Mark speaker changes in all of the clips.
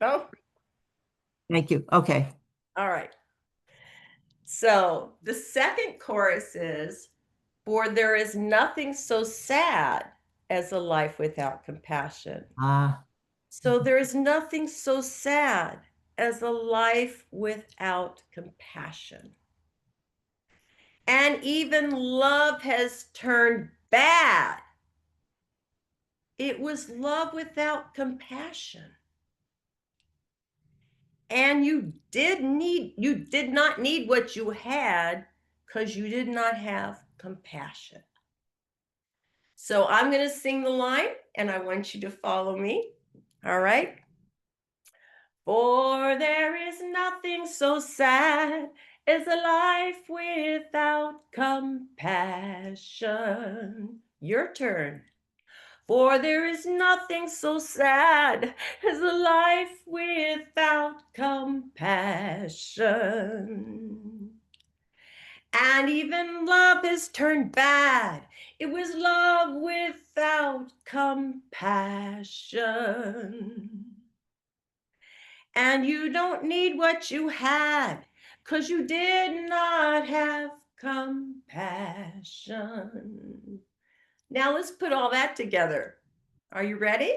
Speaker 1: Oh,
Speaker 2: Thank you. Okay.
Speaker 1: all right. So the second chorus is, for there is nothing so sad as a life without compassion.
Speaker 2: Ah,
Speaker 1: So there is nothing so sad as a life without compassion. And even love has turned bad. It was love without compassion. And you did not need what you had because you did not have compassion. So I'm going to sing the line and I want you to follow me. All right. For there is nothing so sad as a life without compassion. Your turn. For there is nothing so sad as a life without compassion. And even love is turned bad. It was love without compassion. And you don't need what you had because you did not have compassion. Now let's put all that together. Are you ready?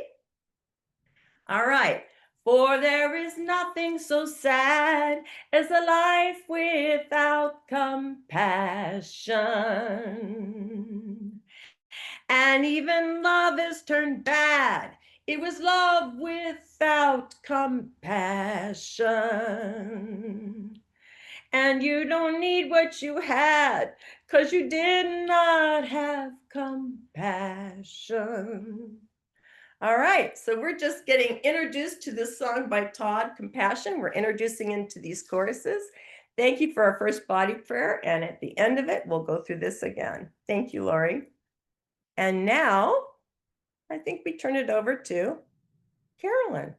Speaker 1: All right. For there is nothing so sad as a life without compassion. And even love is turned bad. It was love without compassion. And you don't need what you had because you did not have compassion. All right, so we're just getting introduced to this song by Todd, Compassion. We're introducing into these choruses. Thank you for our first body prayer. And at the end of it, we'll go through this again. Thank you, Lori. And now I think we turn it over to Carolyn.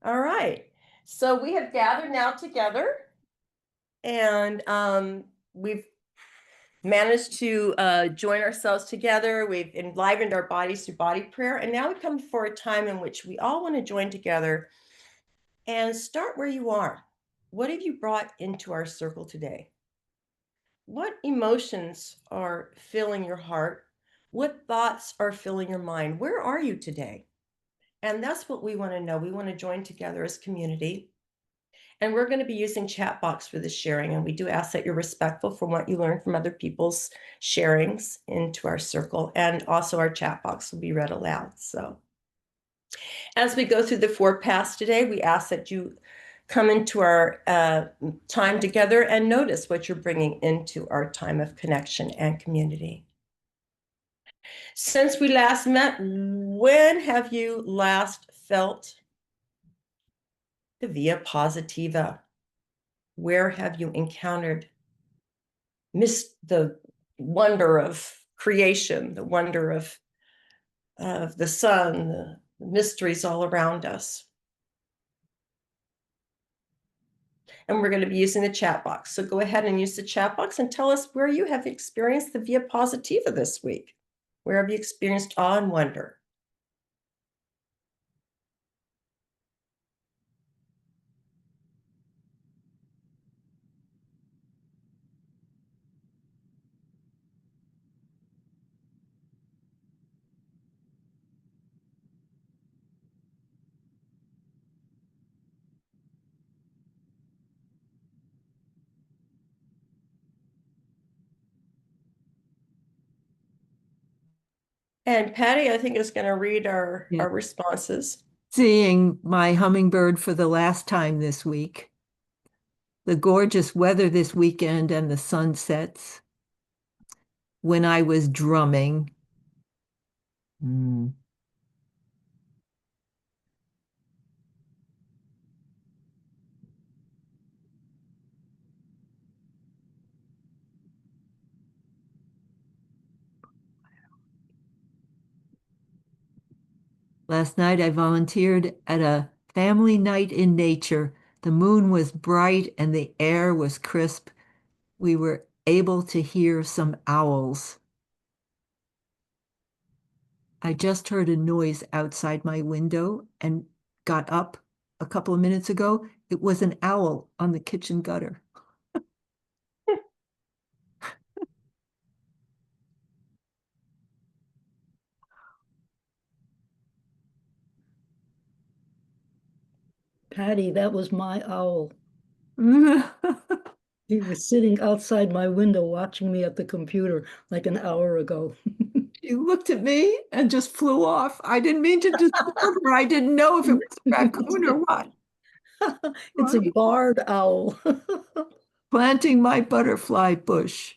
Speaker 1: All right, so we have gathered now together and we've managed to join ourselves together. We've enlivened our bodies through body prayer. And now we come for a time in which we all want to join together and start where you are. What have you brought into our circle today? What emotions are filling your heart? What thoughts are filling your mind? Where are you today? And that's what we want to know. We want to join together as community. And we're going to be using chat box for this sharing. And we do ask that you're respectful from what you learn from other people's sharings into our circle. And also our chat box will be read aloud. So as we go through the four paths today, we ask that you come into our time together and notice what you're bringing into our time of connection and community. Since we last met, when have you last felt the via positiva? Where have you encountered the wonder of creation, the wonder of the sun, the mysteries all around us? And we're going to be using the chat box. So go ahead and use the chat box and tell us where you have experienced the via positiva this week. Where have you experienced awe and wonder? And Patty, I think, is going to read our
Speaker 2: yeah.
Speaker 1: responses.
Speaker 2: Seeing my hummingbird for the last time this week. The gorgeous weather this weekend and the sunsets. When I was drumming. Mm. Last night I volunteered at a family night in nature. The moon was bright and the air was crisp. We were able to hear some owls. I just heard a noise outside my window and got up a couple of minutes ago. It was an owl on the kitchen gutter.
Speaker 3: Patty, that was my owl. He was sitting outside my window watching me at the computer like an hour ago.
Speaker 2: She looked at me and just flew off. I didn't mean to disturb her. I didn't know if it was a raccoon or what.
Speaker 3: It's a barred owl.
Speaker 2: Planting my butterfly bush.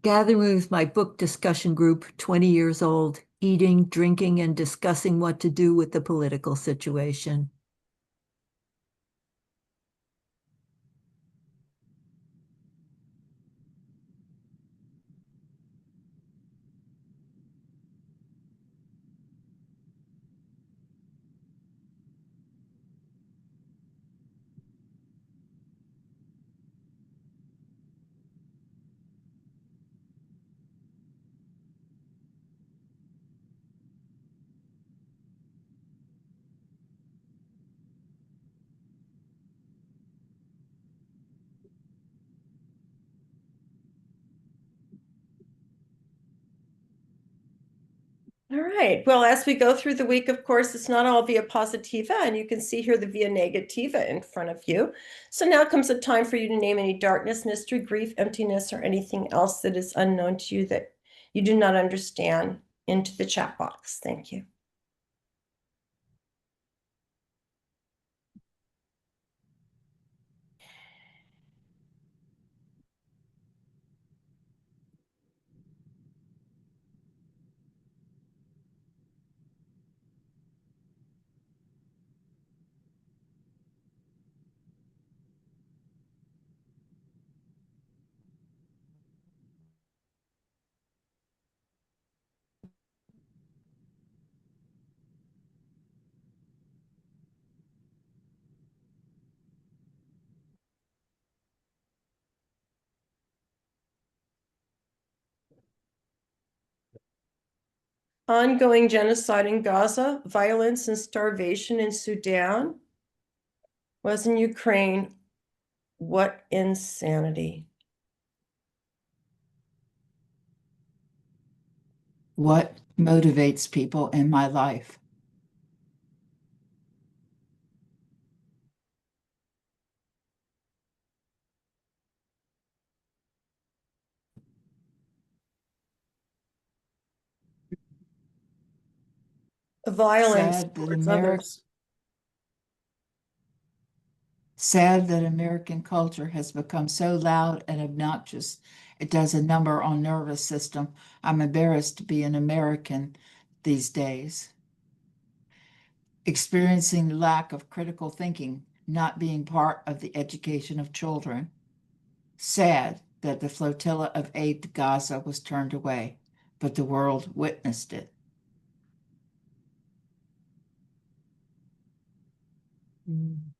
Speaker 2: Gathering with my book discussion group, 20 years old, eating, drinking, and discussing what to do with the political situation.
Speaker 1: All right. Well, as we go through the week, of course, it's not all via positiva, and you can see here the via negativa in front of you. So now comes a time for you to name any darkness, mystery, grief, emptiness, or anything else that is unknown to you that you do not understand into the chat box. Thank you. Ongoing genocide in Gaza, violence and starvation in Sudan, was in Ukraine. What insanity.
Speaker 4: What motivates people in my life?
Speaker 1: Violence
Speaker 4: Sad that
Speaker 1: towards
Speaker 4: America,
Speaker 1: others.
Speaker 4: sad that American culture has become so loud and obnoxious. It does a number on nervous system. I'm embarrassed to be an American these days. Experiencing lack of critical thinking, not being part of the education of children. Sad that the flotilla of aid to Gaza was turned away, but the world witnessed it.
Speaker 2: Mm.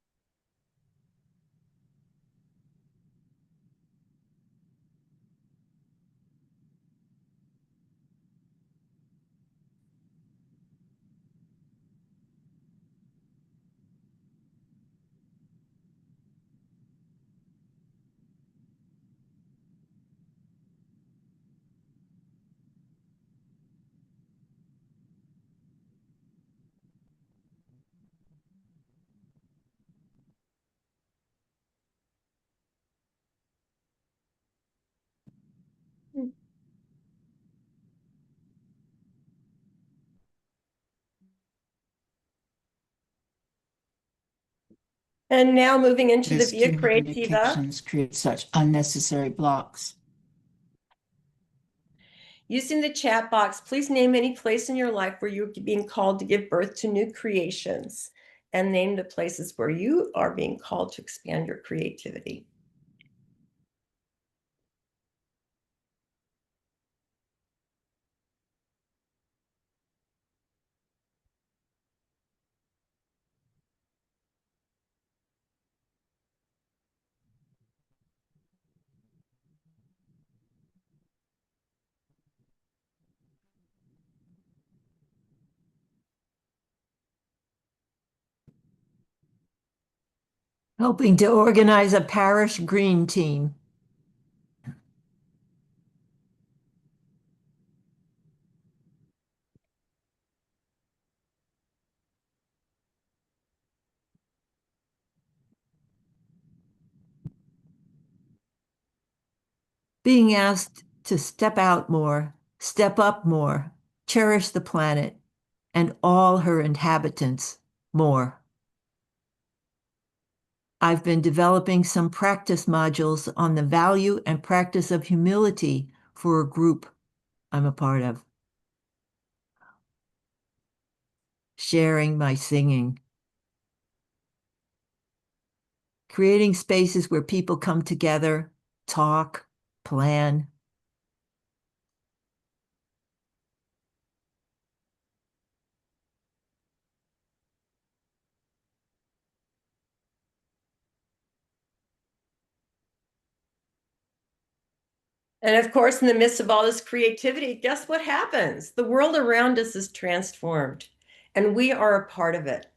Speaker 1: And now moving into the Via Creativa.
Speaker 4: Miscommunications create such unnecessary blocks.
Speaker 1: Using the chat box, please name any place in your life where you're being called to give birth to new creations, and name the places where you are being called to expand your creativity.
Speaker 2: Helping to organize a parish green team. Being asked to step out more, step up more, cherish the planet and all her inhabitants more. I've been developing some practice modules on the value and practice of humility for a group I'm a part of. Sharing my singing. Creating spaces where people come together, talk, plan.
Speaker 1: And of course, in the midst of all this creativity, guess what happens? The world around us is transformed, and we are a part of it.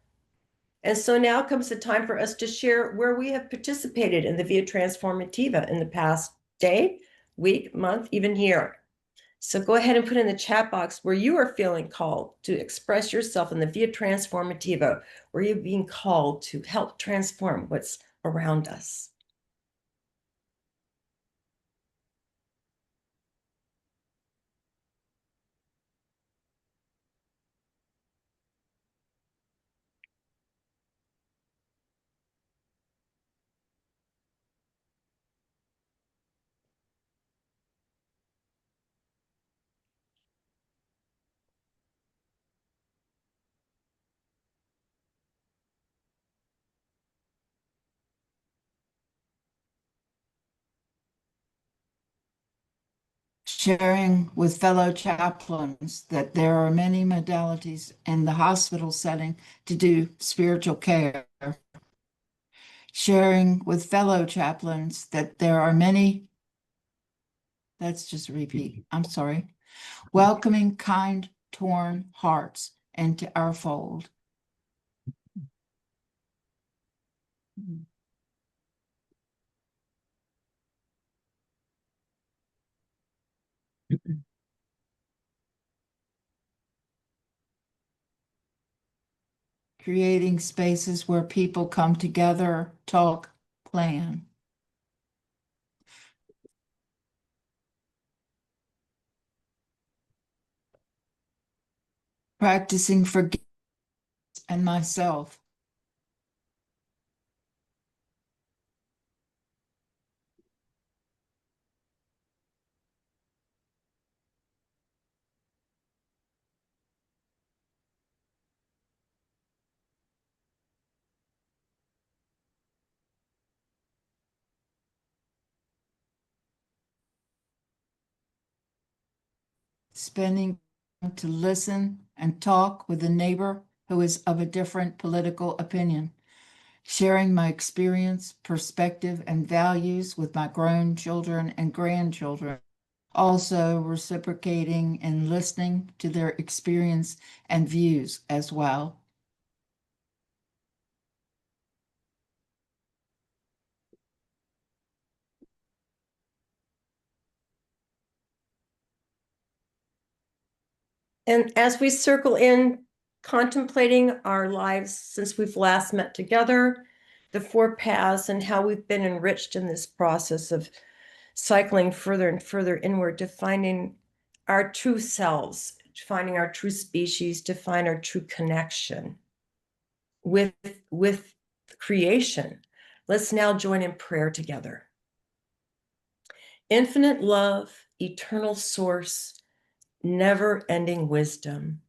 Speaker 1: And so now comes the time for us to share where we have participated in the Via Transformativa in the past day, week, month, even year. So go ahead and put in the chat box where you are feeling called to express yourself in the Via Transformativa, where you're being called to help transform what's around us.
Speaker 4: Sharing with fellow chaplains that there are many modalities in the hospital setting to do spiritual care. Sharing with fellow chaplains that there are many, let's just repeat, I'm sorry, welcoming kind, torn hearts into our fold. Creating spaces where people come together, talk, plan. Practicing forgiveness and myself. Spending time to listen and talk with a neighbor who is of a different political opinion. Sharing my experience, perspective, and values with my grown children and grandchildren. Also reciprocating and listening to their experience and views as well.
Speaker 1: And as we circle in, contemplating our lives since we've last met together, the 4 paths, and how we've been enriched in this process of cycling further and further inward to finding our true selves, finding our true species, to find our true connection with creation. Let's now join in prayer together. Infinite love, eternal source, never-ending wisdom.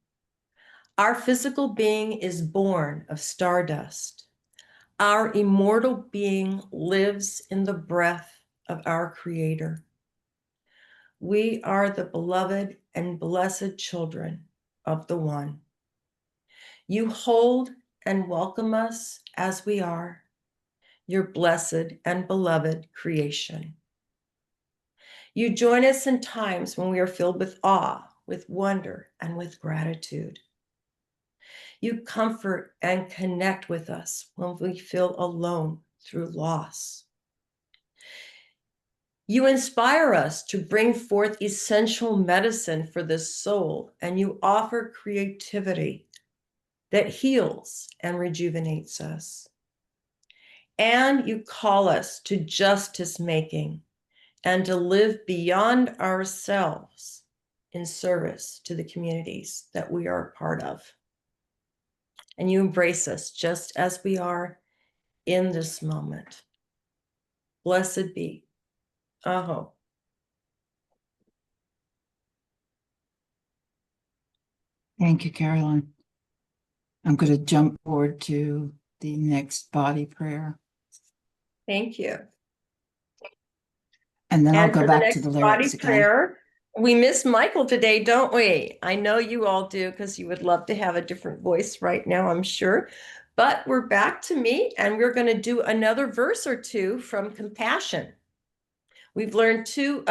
Speaker 1: Our physical being is born of stardust. Our immortal being lives in the breath of our Creator. We are the beloved and blessed children of the One. You hold and welcome us as we are, your blessed and beloved creation. You join us in times when we are filled with awe, with wonder, and with gratitude. You comfort and connect with us when we feel alone through loss. You inspire us to bring forth essential medicine for the soul, and you offer creativity that heals and rejuvenates us. And you call us to justice making and to live beyond ourselves in service to the communities that we are a part of. And you embrace us just as we are in this moment. Blessed be. Aho.
Speaker 4: Thank you, Carolyn. I'm going to jump forward to the next body prayer,
Speaker 1: Thank you.
Speaker 4: and then I'll
Speaker 1: And
Speaker 4: go
Speaker 1: for the
Speaker 4: back
Speaker 1: next
Speaker 4: to the
Speaker 1: body
Speaker 4: lyrics again.
Speaker 1: prayer, we miss Michael today, don't we? I know you all do, because you would love to have a different voice right now, I'm sure. But we're back to me, and we're going to do another verse or two from Compassion. We've learned two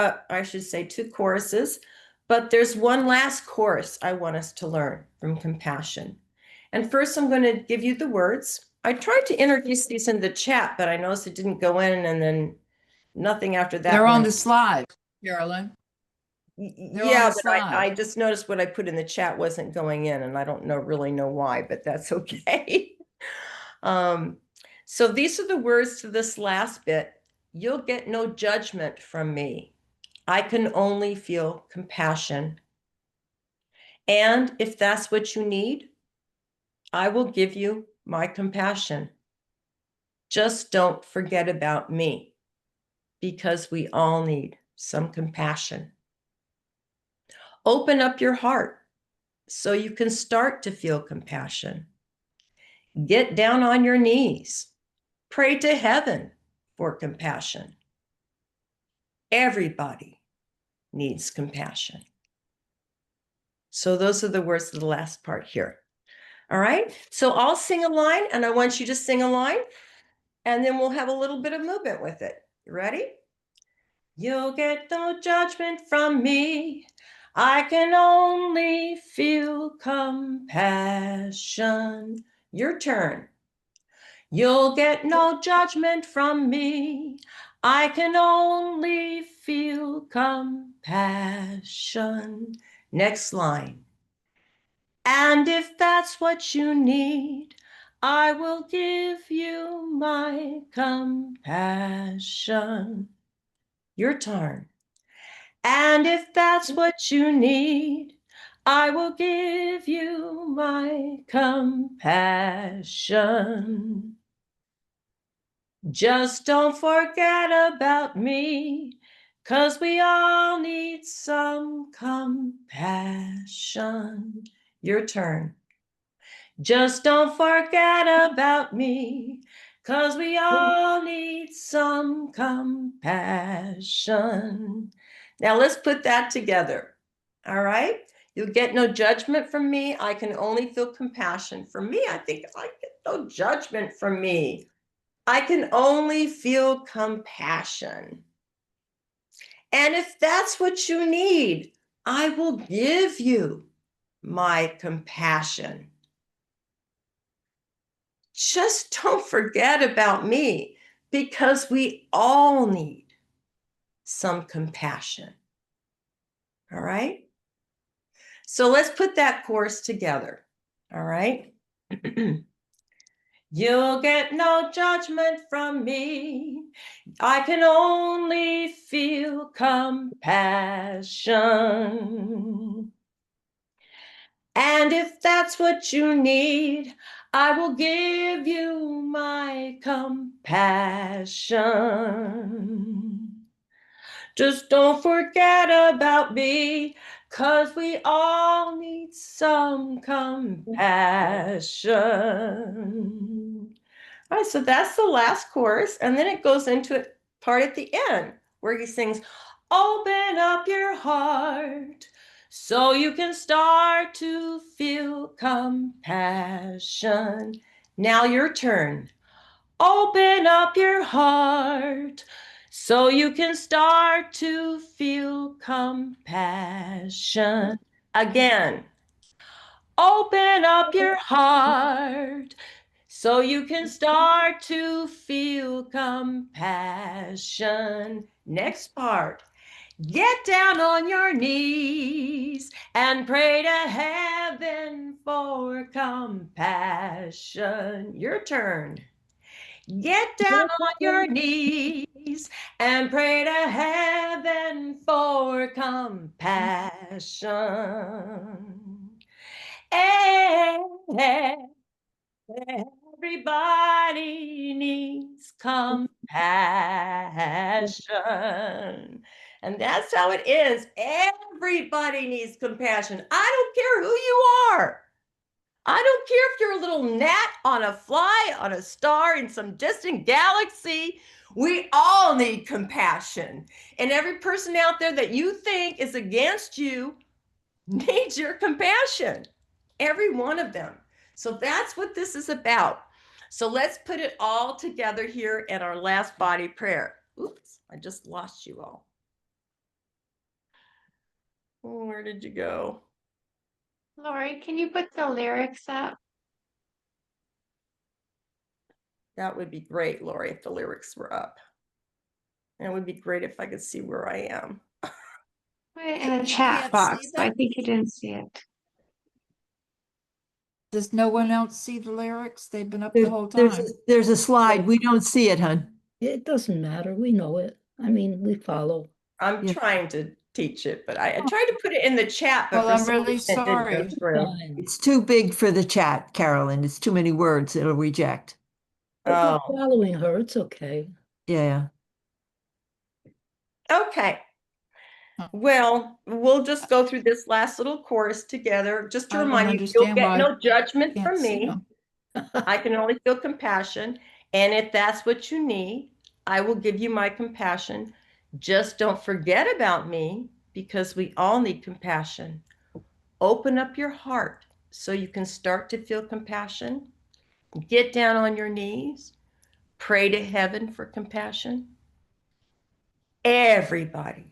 Speaker 1: choruses, but there's one last chorus I want us to learn from Compassion. And first, I'm going to give you the words. I tried to introduce these in the chat, but I noticed it didn't go in, and then nothing after that.
Speaker 4: They're on
Speaker 1: went.
Speaker 4: the slide, Carolyn. They're on
Speaker 1: Yeah,
Speaker 4: the
Speaker 1: but I
Speaker 4: slide.
Speaker 1: just noticed what I put in the chat wasn't going in, and I don't really know why, but that's okay. So these are the words to this last bit. You'll get no judgment from me. I can only feel compassion. And if that's what you need, I will give you my compassion. Just don't forget about me, because we all need some compassion. Open up your heart so you can start to feel compassion. Get down on your knees. Pray to heaven for compassion. Everybody needs compassion. So those are the words of the last part here. All right. So I'll sing a line, and I want you to sing a line, and then we'll have a little bit of movement with it. You ready? You'll get no judgment from me. I can only feel compassion. Your turn. You'll get no judgment from me. I can only feel compassion. Next line. And if that's what you need, I will give you my compassion. Your turn. And if that's what you need, I will give you my compassion. Just don't forget about me, 'cause we all need some compassion. Your turn. Just don't forget about me, 'cause we all need some compassion. Now let's put that together. All right? You'll get no judgment from me. I can only feel compassion. For me, I think I get no judgment from me. I can only feel compassion. And if that's what you need, I will give you my compassion. Just don't forget about me, because we all need some compassion. All right? So let's put that chorus together. All right? You'll get no judgment from me. I can only feel compassion. And if that's what you need, I will give you my compassion. Just don't forget about me, 'cause we all need some compassion. All right, so that's the last chorus, and then it goes into a part at the end where he sings, open up your heart so you can start to feel compassion. Now your turn. Open up your heart so you can start to feel compassion. Again, open up your heart so you can start to feel compassion. Next part. Get down on your knees and pray to heaven for compassion. Your turn. Get down on your knees and pray to heaven for compassion. Everybody needs compassion. And that's how it is. Everybody needs compassion. I don't care who you are. I don't care if you're a little gnat on a fly on a star in some distant galaxy. We all need compassion. And every person out there that you think is against you needs your compassion. Every one of them. So that's what this is about. So let's put it all together here in our last body prayer. Oops, I just lost you all. Where did you go?
Speaker 5: Lori, can you put the lyrics up?
Speaker 1: That would be great, Lori, if the lyrics were up. And it would be great if I could see where I am.
Speaker 5: Put it in the
Speaker 1: You
Speaker 5: chat
Speaker 1: can't
Speaker 5: box.
Speaker 1: see
Speaker 5: I
Speaker 1: that?
Speaker 5: think you didn't see it.
Speaker 4: Does no one else see the lyrics? They've been up the whole
Speaker 2: There's
Speaker 4: time.
Speaker 2: there's a slide. We don't see it, hon.
Speaker 3: It doesn't matter. We know it. I mean, we follow.
Speaker 1: I'm
Speaker 2: Yeah.
Speaker 1: trying to teach it, but I tried to put it in the chat, but
Speaker 4: Well,
Speaker 1: for
Speaker 4: I'm
Speaker 1: some
Speaker 4: really
Speaker 1: reason it didn't go
Speaker 4: sorry.
Speaker 1: through.
Speaker 3: Fine.
Speaker 2: It's too big for the chat, Carolyn. It's too many words. It'll reject.
Speaker 3: But we're
Speaker 1: Oh,
Speaker 3: following her. It's okay.
Speaker 2: Yeah.
Speaker 1: okay. Well, we'll just go through this last little chorus together. Just to
Speaker 4: I don't
Speaker 1: remind you, you'll
Speaker 4: understand
Speaker 1: get
Speaker 4: why
Speaker 1: no judgment
Speaker 4: Can't
Speaker 1: from
Speaker 4: see
Speaker 1: me.
Speaker 4: them.
Speaker 1: I can only feel compassion. And if that's what you need, I will give you my compassion. Just don't forget about me because we all need compassion. Open up your heart so you can start to feel compassion. Get down on your knees. Pray to heaven for compassion. Everybody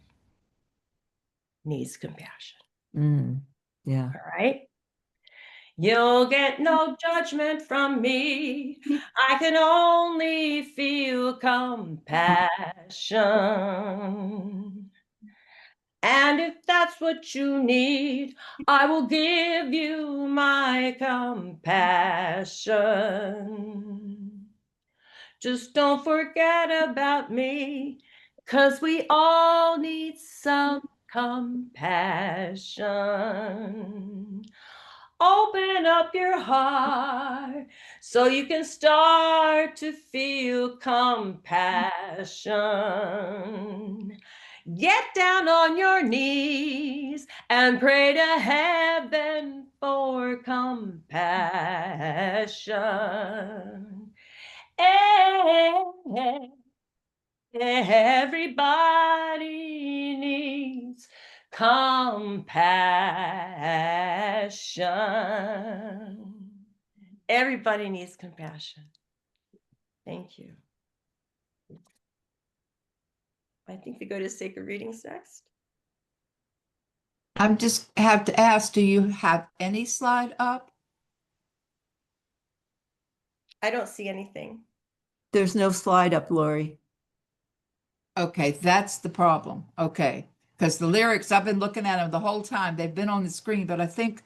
Speaker 1: needs compassion.
Speaker 2: Yeah.
Speaker 1: All right. You'll get no judgment from me. I can only feel compassion. And if that's what you need, I will give you my compassion. Just don't forget about me, 'cause we all need some compassion. Open up your heart so you can start to feel compassion. Get down on your knees and pray to heaven for compassion. Everybody needs compassion. Everybody needs compassion. Thank you. I think we go to sacred readings next.
Speaker 4: I'm just have to ask, do you have any slide up?
Speaker 1: I don't see anything.
Speaker 2: There's no slide up, Lori.
Speaker 4: Okay, that's the problem. Okay, because the lyrics, I've been looking at them the whole time. They've been on the screen, but I think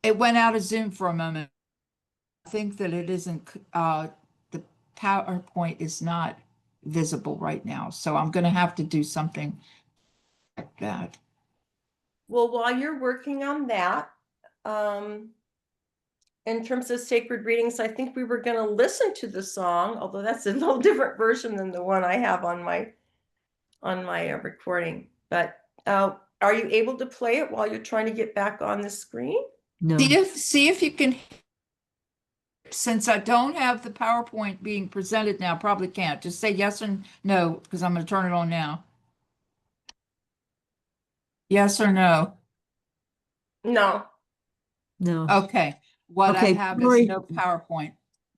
Speaker 4: it went out of Zoom for a moment. I think that it isn't, the PowerPoint is not visible right now. So I'm going to have to do something like that.
Speaker 1: Well, while you're working on that, in terms of sacred readings, I think we were going to listen to the song, although that's a little different version than the one I have on my recording. But Are you able to play it while you're trying to get back on the screen?
Speaker 2: No.
Speaker 4: See if you can, since I don't have the PowerPoint being presented now, probably can't. Just say yes and no, because I'm going to turn it on now. Yes or no?
Speaker 1: No.
Speaker 2: No.
Speaker 4: Okay. What I
Speaker 2: Okay,
Speaker 4: have is
Speaker 2: Lori,
Speaker 4: no PowerPoint.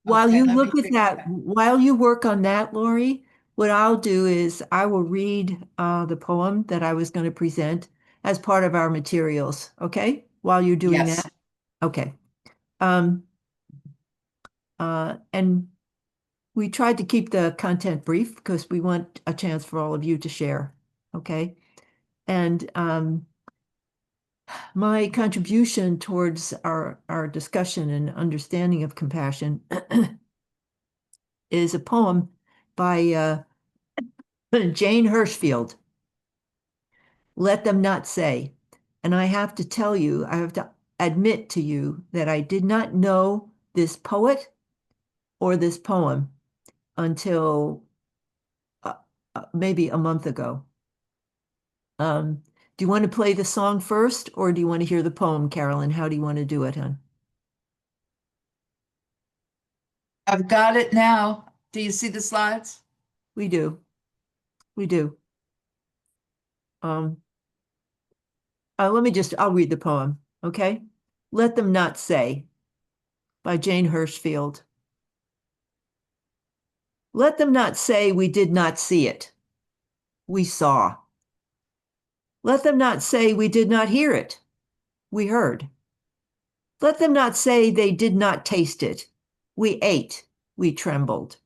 Speaker 2: while
Speaker 4: Okay,
Speaker 2: you
Speaker 4: let me
Speaker 2: look at
Speaker 4: fix
Speaker 2: that, while you work on that, Lori, what I'll do is I will read the poem that I was going to present as part of our materials, okay? While you're doing
Speaker 4: Yes.
Speaker 2: that. Okay. Um, and we tried to keep the content brief because we want a chance for all of you to share, okay? And my contribution towards our discussion and understanding of compassion is a poem by Jane Hirschfield, Let Them Not Say. And I have to tell you, I have to admit to you that I did not know this poet or this poem until maybe a month ago. Do you want to play the song first, or do you want to hear the poem, Carolyn? How do you want to do it, hon?
Speaker 4: I've got it now. Do you see the slides?
Speaker 2: We do. We do. I'll read the poem, okay? Let Them Not Say by Jane Hirschfield. Let them not say we did not see it. We saw. Let them not say we did not hear it. We heard. Let them not say they did not taste it. We ate. We trembled.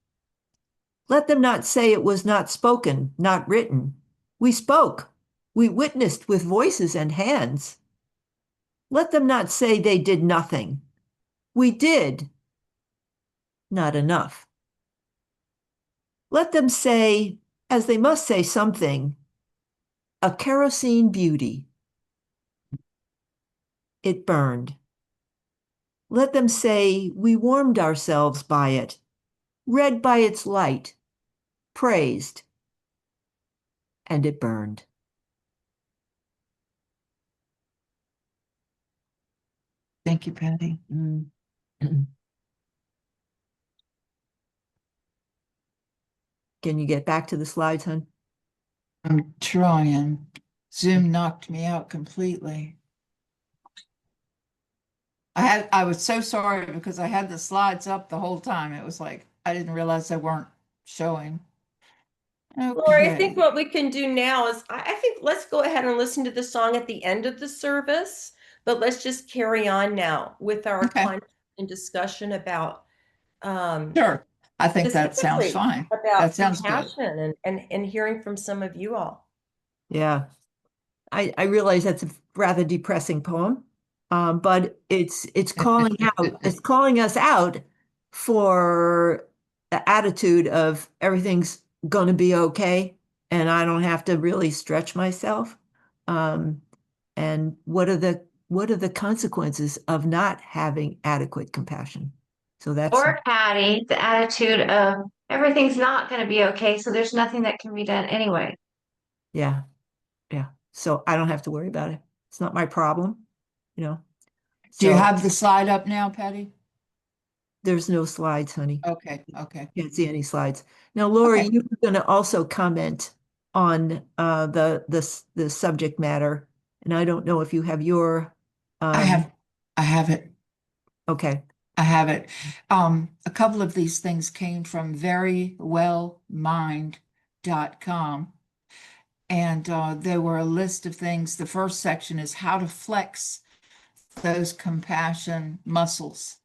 Speaker 2: Let them not say it was not spoken, not written. We spoke. We witnessed with voices and hands. Let them not say they did nothing. We did. Not enough. Let them say, as they must say something, a kerosene beauty. It burned. Let them say we warmed ourselves by it, read by its light, praised, and it burned.
Speaker 4: Thank you, Patty.
Speaker 2: Mm. Can you get back to the slides, hon?
Speaker 4: I'm trying. Zoom knocked me out completely. I was so sorry because I had the slides up the whole time. It was like, I didn't realize they weren't showing.
Speaker 1: Lori, I think
Speaker 4: Okay.
Speaker 1: what we can do now is, I think let's go ahead and listen to the song at the end of the service, but let's just carry on now with our
Speaker 4: Okay.
Speaker 1: content and discussion about
Speaker 4: Sure. I think that sounds
Speaker 1: specifically
Speaker 4: fine.
Speaker 1: about
Speaker 4: That sounds good.
Speaker 1: compassion and hearing from some of you all.
Speaker 2: Yeah. I realize that's a rather depressing poem, but it's calling out, it's calling us out for the attitude of everything's going to be okay, and I don't have to really stretch myself. And what are the consequences of not having adequate compassion? So that's
Speaker 5: Or Patty, the attitude of everything's not going to be okay, so there's nothing that can be done anyway.
Speaker 2: yeah, yeah. So I don't have to worry about it. It's not my problem, you know.
Speaker 4: Do you
Speaker 2: So
Speaker 4: have the slide up now, Patty?
Speaker 2: there's no slides, honey.
Speaker 4: Okay, okay.
Speaker 2: Can't see any slides. Now, Lori,
Speaker 4: Okay.
Speaker 2: you were going to also comment on the subject matter, and I don't know if you have your
Speaker 4: I have it.
Speaker 2: okay.
Speaker 4: I have it. A couple of these things came from verywellmind.com. And there were a list of things. The first section is how to flex those compassion muscles.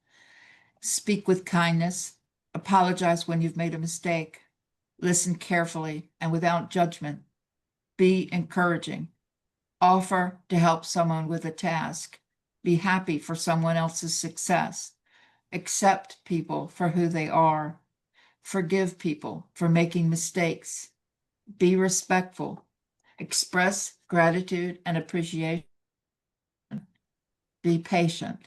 Speaker 4: Speak with kindness, apologize when you've made a mistake, listen carefully and without judgment, be encouraging, offer to help someone with a task, be happy for someone else's success, accept people for who they are, forgive people for making mistakes, be respectful, express gratitude and appreciation, be patient.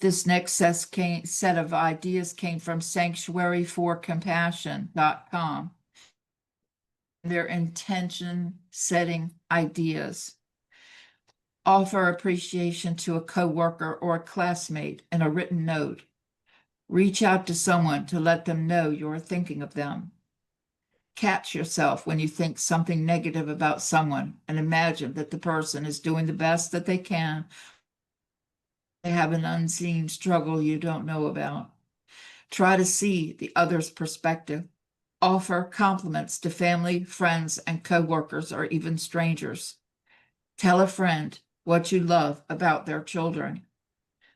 Speaker 4: This next set of ideas came from sanctuaryforcompassion.com. their intention setting ideas. Offer appreciation to a coworker or a classmate in a written note. Reach out to someone to let them know you're thinking of them. Catch yourself when you think something negative about someone and imagine that the person is doing the best that they can. They have an unseen struggle you don't know about. Try to see the other's perspective. Offer compliments to family, friends, and coworkers, or even strangers. Tell a friend what you love about their children.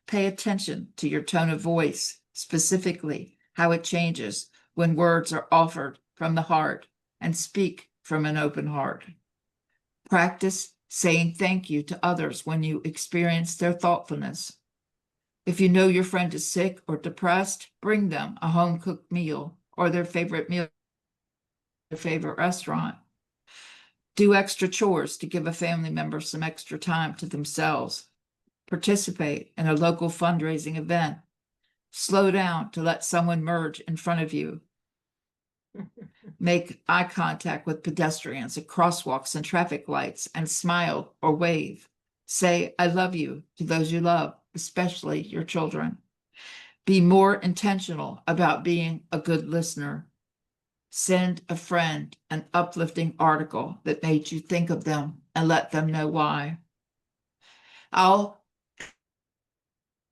Speaker 4: Pay attention to your tone of voice, specifically how it changes when words are offered from the heart, and speak from an open heart. Practice saying thank you to others when you experience their thoughtfulness. If you know your friend is sick or depressed, bring them a home-cooked meal or their favorite meal, their favorite restaurant. Do extra chores to give a family member some extra time to themselves. Participate in a local fundraising event. Slow down to let someone merge in front of you. Make eye contact with pedestrians at crosswalks and traffic lights and smile or wave. Say, I love you to those you love, especially your children. Be more intentional about being a good listener. Send a friend an uplifting article that made you think of them and let them know why. I'll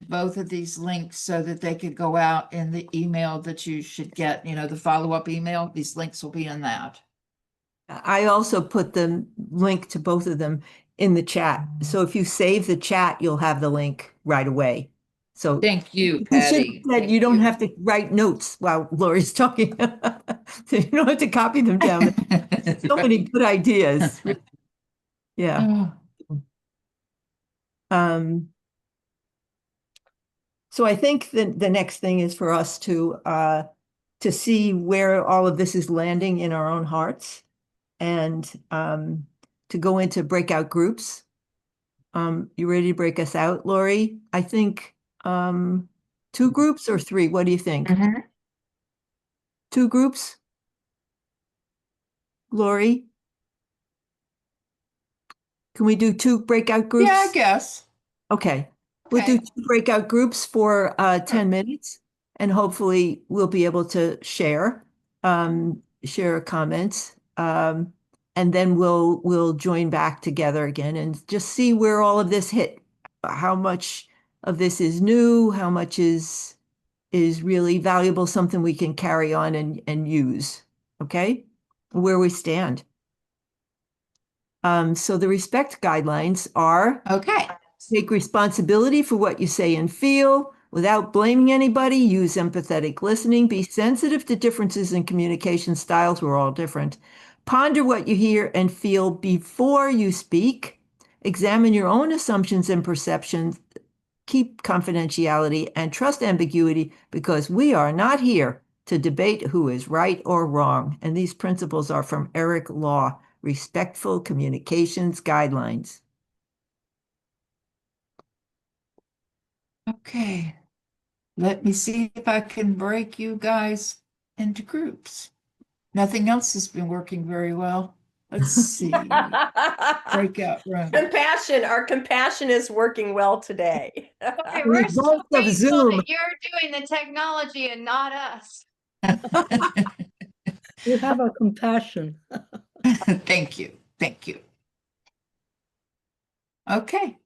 Speaker 4: both of these links so that they could go out in the email that you should get, the follow-up email. These links will be in that.
Speaker 2: I also put the link to both of them in the chat. So if you save the chat, you'll have the link right away. So
Speaker 4: Thank you,
Speaker 2: you should
Speaker 4: Patty.
Speaker 2: have said you don't have to write notes while Lori's talking. So you don't have to copy them down. So many good ideas. Yeah.
Speaker 4: Oh,
Speaker 2: So I think the next thing is for us to see where all of this is landing in our own hearts and to go into breakout groups. You ready to break us out, Lori? I think 2 groups or 3. What do you think? 2 groups? Lori? Can we do 2 breakout groups?
Speaker 4: yeah, I guess.
Speaker 2: Okay. We'll do
Speaker 4: Okay.
Speaker 2: 2 breakout groups for 10 minutes, and hopefully we'll be able to share comments. And then we'll join back together again and just see where all of this hit. How much of this is new, how much is really valuable, something we can carry on and use. Okay? Where we stand. So the respect guidelines are
Speaker 4: Okay.
Speaker 2: take responsibility for what you say and feel without blaming anybody. Use empathetic listening. Be sensitive to differences in communication styles. We're all different. Ponder what you hear and feel before you speak. Examine your own assumptions and perceptions. Keep confidentiality and trust ambiguity because we are not here to debate who is right or wrong. And these principles are from Eric Law, Respectful Communications Guidelines.
Speaker 4: Okay. Let me see if I can break you guys into groups. Nothing else has been working very well. Let's see. Breakout room.
Speaker 1: Compassion. Our compassion is working well today.
Speaker 5: Okay,
Speaker 2: The
Speaker 5: we're so
Speaker 2: results of
Speaker 5: grateful
Speaker 2: Zoom.
Speaker 5: that you're doing the technology and not us.
Speaker 3: You have a compassion.
Speaker 4: Thank you. Thank you. Okay.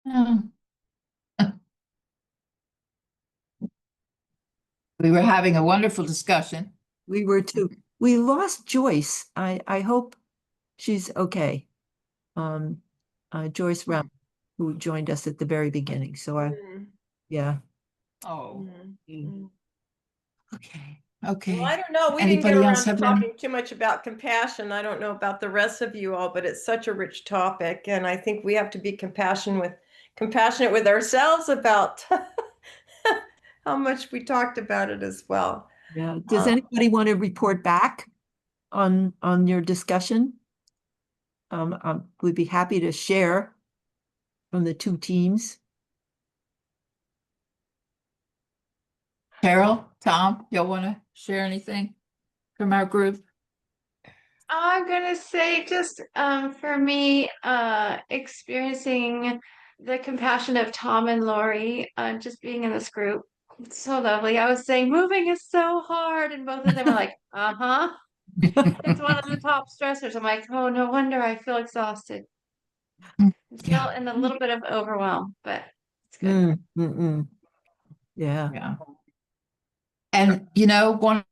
Speaker 4: Oh. We were having a wonderful discussion.
Speaker 2: We were too. We lost Joyce. I hope she's okay. Joyce Brown, who joined us at the very beginning. So yeah.
Speaker 4: Oh,
Speaker 1: Mm.
Speaker 4: okay.
Speaker 1: Well, I
Speaker 4: Okay.
Speaker 1: don't know. We didn't get
Speaker 4: Anybody
Speaker 1: around
Speaker 4: else
Speaker 1: to
Speaker 4: have any?
Speaker 1: talking too much about compassion. I don't know about the rest of you all, but it's such a rich topic, and I think we have to be compassionate with ourselves about how much we talked about it as well.
Speaker 2: Yeah. Does anybody want to report back on your discussion? We'd be happy to share from the two teams.
Speaker 4: Carol, Tom, y'all want to share anything from our group?
Speaker 5: I'm gonna say just for me, experiencing the compassion of Tom and Lori, just being in this group. It's so lovely. I was saying moving is so hard, and both of them are like, uh-huh. It's one of the top stressors. I'm like, oh, no wonder I feel exhausted. I'm still
Speaker 4: Yeah.
Speaker 5: in a little bit of overwhelm, but it's good.
Speaker 2: Yeah.
Speaker 4: Yeah. And one of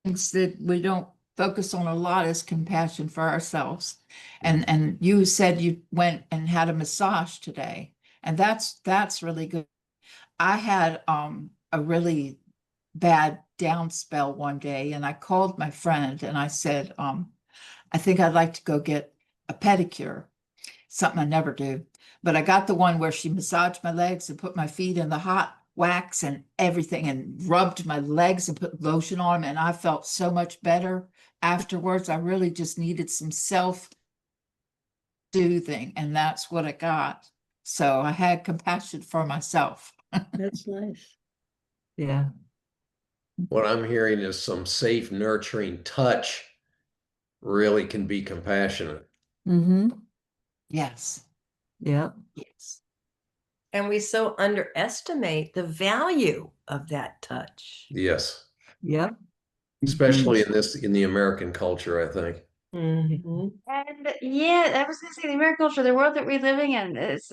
Speaker 4: the things that we don't focus on a lot is compassion for ourselves. And you said you went and had a massage today, and that's really good. I had a really bad down spell one day, and I called my friend and I said, I think I'd like to go get a pedicure, something I never do. But I got the one where she massaged my legs and put my feet in the hot wax and everything and rubbed my legs and put lotion on them. And I felt so much better afterwards. I really just needed some self-soothing, and that's what I got. So I had compassion for myself.
Speaker 3: That's nice.
Speaker 2: Yeah.
Speaker 6: What I'm hearing is some safe, nurturing touch really can be compassionate.
Speaker 2: Mm-hmm.
Speaker 4: Yes.
Speaker 2: Yeah.
Speaker 4: Yes.
Speaker 1: And we so underestimate the value of that touch.
Speaker 6: Yes.
Speaker 2: Yeah.
Speaker 6: Especially in the American culture, I think.
Speaker 1: Mhm.
Speaker 5: And yeah, I was gonna say the American culture, the world that we're living in is,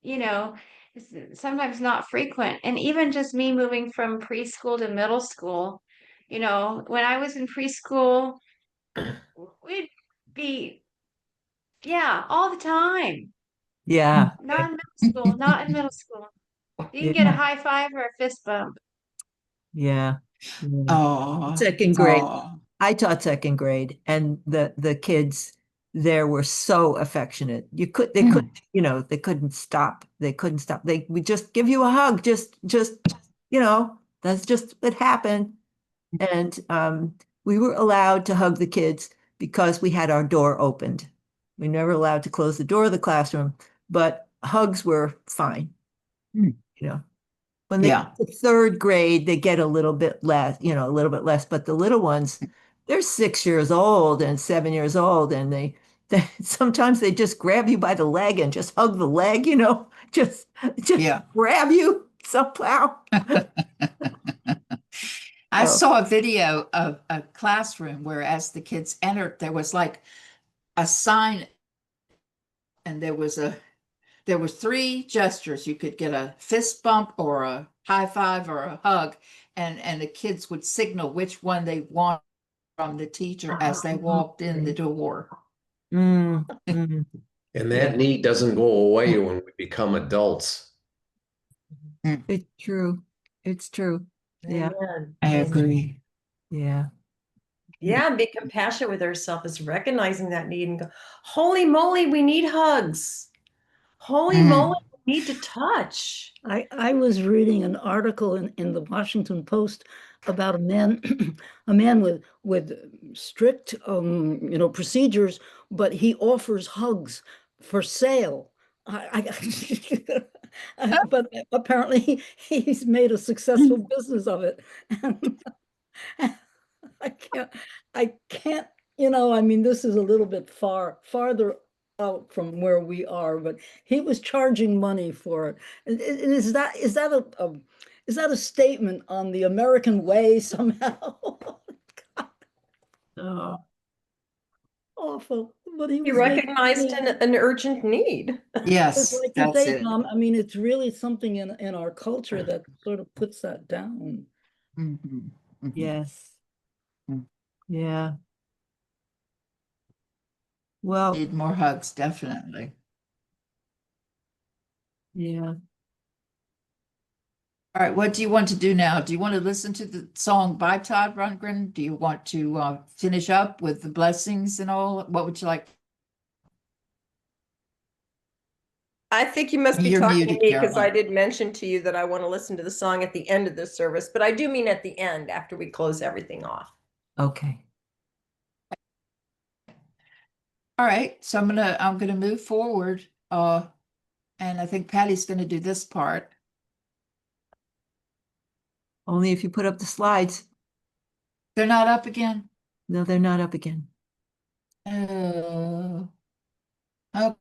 Speaker 5: you know, is sometimes not frequent. And even just me moving from preschool to middle school, when I was in preschool, we'd be, yeah, all the time.
Speaker 2: Yeah.
Speaker 5: Not in middle school, not in middle school. You can get a
Speaker 2: Yeah.
Speaker 5: high five or a fist bump.
Speaker 2: Yeah. Yeah.
Speaker 4: Oh,
Speaker 2: Second grade.
Speaker 4: oh,
Speaker 2: I taught second grade, and the kids there were so affectionate. They couldn't, they couldn't stop. They couldn't stop. They would just give you a hug. That's just what happened. And we were allowed to hug the kids because we had our door opened. We never allowed to close the door of the classroom, but hugs were fine.
Speaker 4: Hmm.
Speaker 2: You know, when they
Speaker 4: yeah.
Speaker 2: get to third grade, they get a little bit less, a little bit less. But the little ones, they're 6 years old and 7 years old, and they sometimes they just grab you by the leg and just hug the leg, just
Speaker 4: Yeah.
Speaker 2: grab you somehow.
Speaker 4: I
Speaker 2: So,
Speaker 4: saw a video of a classroom where as the kids entered, there was like a sign, and there were three gestures. You could get a fist bump or a high five or a hug, and the kids would signal which one they want from the teacher as they walked in the door.
Speaker 2: mm, mm,
Speaker 6: And
Speaker 4: Yeah.
Speaker 6: that need doesn't go away when we become adults.
Speaker 2: it's true. It's true. Yeah.
Speaker 1: Amen.
Speaker 4: I
Speaker 1: Amen.
Speaker 4: agree.
Speaker 2: Yeah.
Speaker 1: Yeah, and be compassionate with ourselves is recognizing that need and go, holy moly, we need hugs. Holy moly, we need to touch.
Speaker 3: I was reading an article in the Washington Post about a man a man with strict procedures, but he offers hugs for sale. But apparently he's made a successful business of it. I can't, I can't, I mean, this is a little bit farther out from where we are, but he was charging money for it. And is that a statement on the American way somehow?
Speaker 2: Oh,
Speaker 3: awful, but he
Speaker 1: He
Speaker 3: was making
Speaker 1: recognized
Speaker 3: money.
Speaker 1: an urgent need.
Speaker 3: It's
Speaker 4: Yes,
Speaker 3: like you
Speaker 4: that's
Speaker 3: say,
Speaker 4: it.
Speaker 3: Tom, I mean, it's really something in our culture that sort of puts that down.
Speaker 4: Mhm, mhm.
Speaker 2: Yes.
Speaker 4: Mm.
Speaker 2: Yeah. Well,
Speaker 4: Need more hugs, definitely.
Speaker 2: yeah.
Speaker 4: All right, what do you want to do now? Do you want to listen to the song by Todd Rundgren? Do you want to finish up with the blessings and all? What would you like?
Speaker 1: I think you must be
Speaker 4: You're
Speaker 1: talking to
Speaker 4: muted,
Speaker 1: me because I
Speaker 4: Caroline.
Speaker 1: did mention to you that I want to listen to the song at the end of this service, but I do mean at the end after we close everything off.
Speaker 2: Okay.
Speaker 4: All right, so I'm gonna move forward. And I think Patty's gonna do this part.
Speaker 2: Only if you put up the slides.
Speaker 4: They're not up again.
Speaker 2: No, they're not up again.
Speaker 4: Oh,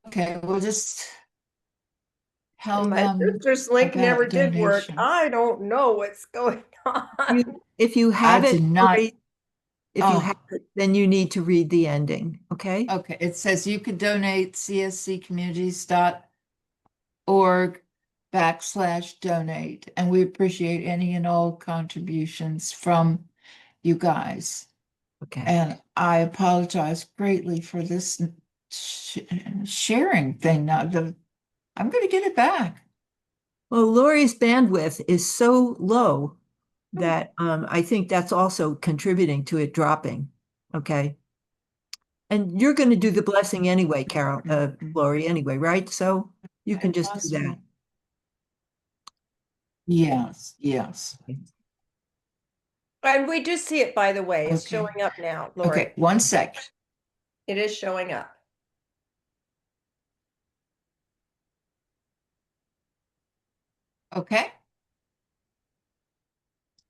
Speaker 4: okay, we'll just tell
Speaker 1: And my
Speaker 4: them
Speaker 1: sister's link never
Speaker 4: about
Speaker 1: did work.
Speaker 4: donations.
Speaker 1: I don't know what's going on.
Speaker 2: If you have
Speaker 4: I
Speaker 2: it,
Speaker 4: did not.
Speaker 2: Lori, if you
Speaker 4: Oh.
Speaker 2: have it, then you need to read the ending, okay?
Speaker 4: Okay, it says you could donate csccommunities.org/donate, and we appreciate any and all contributions from you guys.
Speaker 2: Okay.
Speaker 4: And I apologize greatly for this sharing thing. Now, I'm going to get it back.
Speaker 2: Well, Lori's bandwidth is so low that I think that's also contributing to it dropping. Okay. And you're going to do the blessing anyway, Carol, Lori, anyway, right? So you can just do that.
Speaker 4: Yes, yes.
Speaker 1: And we do see it, by the way. It's
Speaker 4: Okay.
Speaker 1: showing up now, Lori.
Speaker 4: Okay, one sec.
Speaker 1: It is showing up.
Speaker 4: Okay.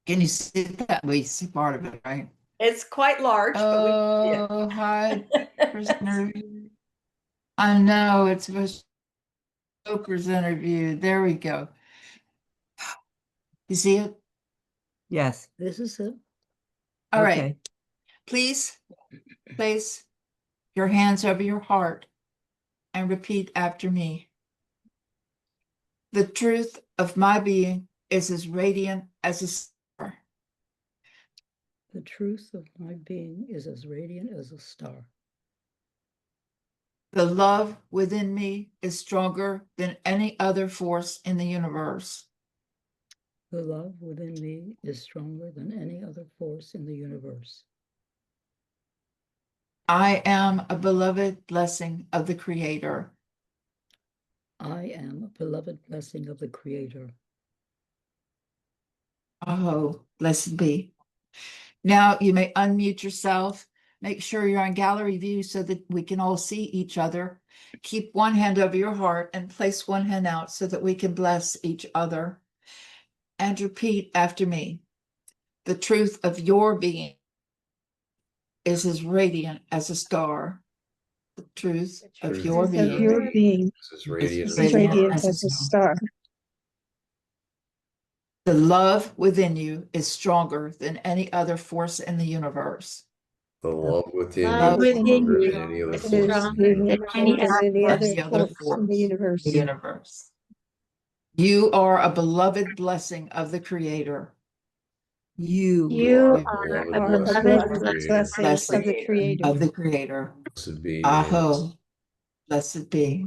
Speaker 4: Can you see that? We see part of it, right?
Speaker 1: It's quite large, but we can
Speaker 4: Oh, hi,
Speaker 1: see it.
Speaker 4: prisoner. I know it's a show presenter view. There we go. You see it?
Speaker 2: Yes.
Speaker 3: This is it.
Speaker 4: All right.
Speaker 2: Okay.
Speaker 4: Please place your hands over your heart and repeat after me. The truth of my being is as radiant as a star.
Speaker 3: The truth of my being is as radiant as a star.
Speaker 4: The love within me is stronger than any other force in the universe.
Speaker 3: The love within me is stronger than any other force in the universe.
Speaker 4: I am a beloved blessing of the Creator.
Speaker 3: I am a beloved blessing of the Creator.
Speaker 4: Oh, blessed be. Now you may unmute yourself. Make sure you're on gallery view so that we can all see each other. Keep one hand over your heart and place one hand out so that we can bless each other. And repeat after me. The truth of your being is as radiant as a star. The truth of your
Speaker 5: Of
Speaker 4: being
Speaker 5: your
Speaker 7: being
Speaker 6: This is
Speaker 4: is
Speaker 6: radiant.
Speaker 7: is
Speaker 4: radiant
Speaker 7: radiant
Speaker 4: as a
Speaker 7: as a
Speaker 4: star.
Speaker 7: star.
Speaker 4: The love within you is stronger than any other force in the universe.
Speaker 6: The love within
Speaker 5: love
Speaker 6: you is
Speaker 5: within
Speaker 6: stronger
Speaker 5: you
Speaker 6: than any other
Speaker 5: is
Speaker 7: It is
Speaker 6: force in the
Speaker 5: stronger
Speaker 7: radiant
Speaker 5: than
Speaker 6: universe.
Speaker 5: any
Speaker 7: as
Speaker 5: other
Speaker 7: any other
Speaker 5: force.
Speaker 7: force in the universe.
Speaker 4: Universe. You are a beloved blessing of the Creator.
Speaker 2: You.
Speaker 5: You
Speaker 6: You
Speaker 5: are
Speaker 6: beloved
Speaker 5: a
Speaker 7: Are a
Speaker 6: blessing of
Speaker 5: beloved
Speaker 6: the
Speaker 7: beloved
Speaker 6: Creator.
Speaker 5: blessing
Speaker 7: blessing of the Creator.
Speaker 4: Of the Creator.
Speaker 6: Blessed be.
Speaker 4: Aho, blessed be.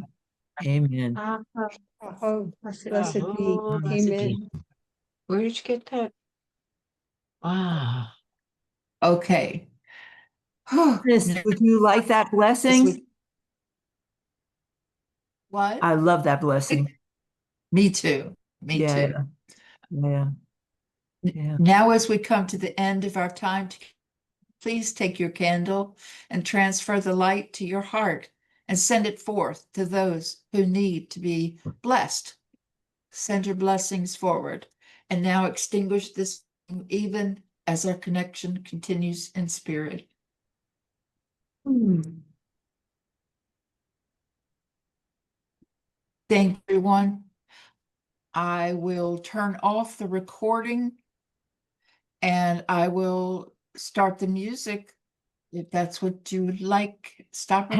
Speaker 2: Amen.
Speaker 7: Oh,
Speaker 5: Blessed
Speaker 7: blessed be.
Speaker 5: oh, blessed
Speaker 7: Amen.
Speaker 5: be. Where did you get that?
Speaker 4: Wow. Okay.
Speaker 2: Chris, would you like that blessing?
Speaker 4: What?
Speaker 2: I love that blessing.
Speaker 4: Me too. Me
Speaker 2: Yeah,
Speaker 4: too.
Speaker 2: yeah, yeah.
Speaker 4: Now, as we come to the end of our time, please take your candle and transfer the light to your heart and send it forth to those who need to be blessed. Send your blessings forward. And now extinguish this even as our connection continues in spirit. Thank you, everyone. I will turn off the recording and I will start the music if that's what you would like, stop.
Speaker 2: Hang